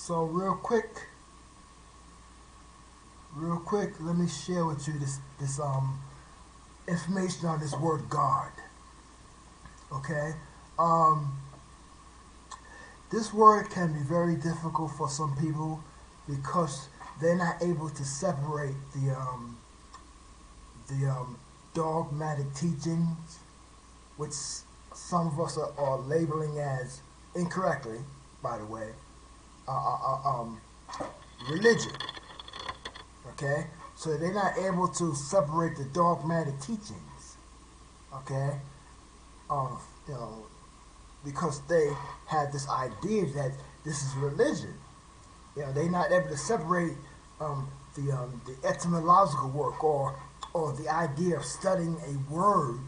So real quick, let me share with you this information on this word God. Okay, um, this word can be very difficult for some people because they're not able to separate the dogmatic teachings, which some of us are labeling as incorrectly, by the way, uh, uh, uh, um, religion. Okay, so they're not able to separate the dogmatic teachings. Okay, um, you know, because they had this idea that this is religion. You know, they're not able to separate the etymological work or the idea of studying a word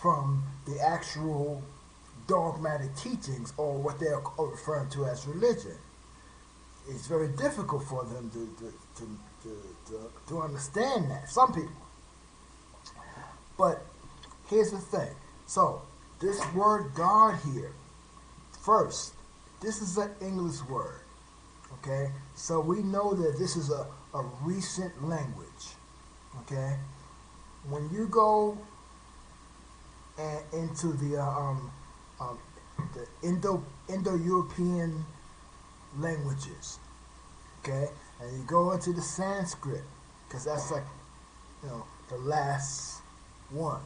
from the actual dogmatic teachings or what they're referring to as religion. It's very difficult for them to understand that. Some people. But here's the thing. So, this word God here, first, this is an English word. Okay? So we know that this is a recent language. Okay? When you go into um, the Indo-European languages, okay, and you go into the Sanskrit, because that's like, the last one.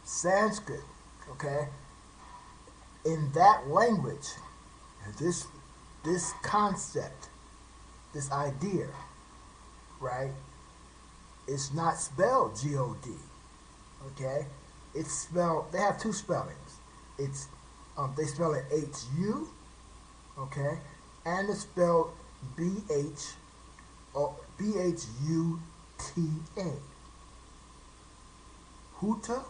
Sanskrit, okay, in that language, this this concept, this idea, right, it's not spelled G-O-D, okay, it's spelled, they have two spellings. It's they spell it H-U, okay, and it's spelled B-H or B-H-U-T-A. Huta,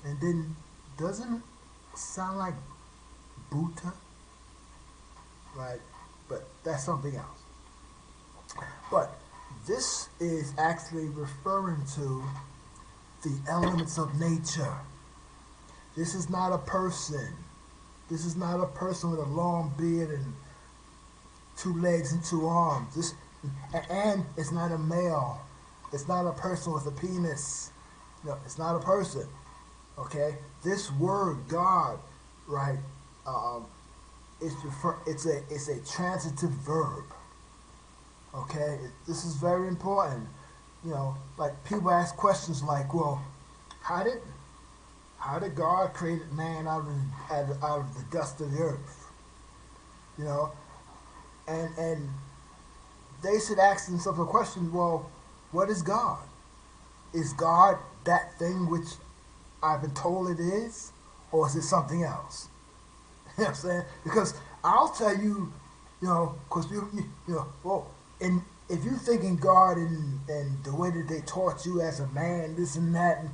and then doesn't sound like Buddha, right? But that's something else. But this is actually referring to the elements of nature. This is not a person. This is not a person with a long beard and two legs and two arms. And it's not a male. It's not a person with a penis. No, it's not a person. Okay, this word God, right? It's a transitive verb. Okay, this is very important. Like people ask questions like, well, how did God create man out of the dust of the earth? You know, and they should ask themselves a question. Well, what is God? Is God that thing which I've been told it is, or is it something else? You know what I'm saying? Because I'll tell you, because well, and if you're thinking God and the way that they taught you as a man, this and that, and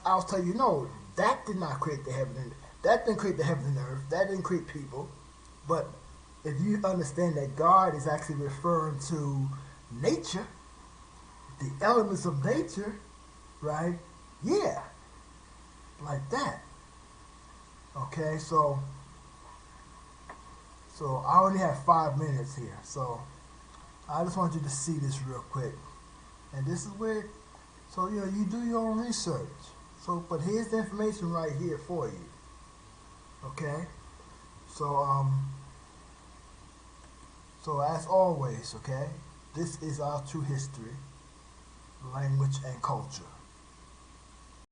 I'll tell you, no, that did not create the heaven and that didn't create the heaven and the earth. That didn't create people. But if you understand that God is actually referring to nature, the elements of nature, right? Yeah, like that. Okay, so I only have 5 minutes here, so I just want you to see this real quick. And this is where, so you do your own research. So, but here's the information right here for you. Okay, so so as always, okay, this is our true history, language, and culture.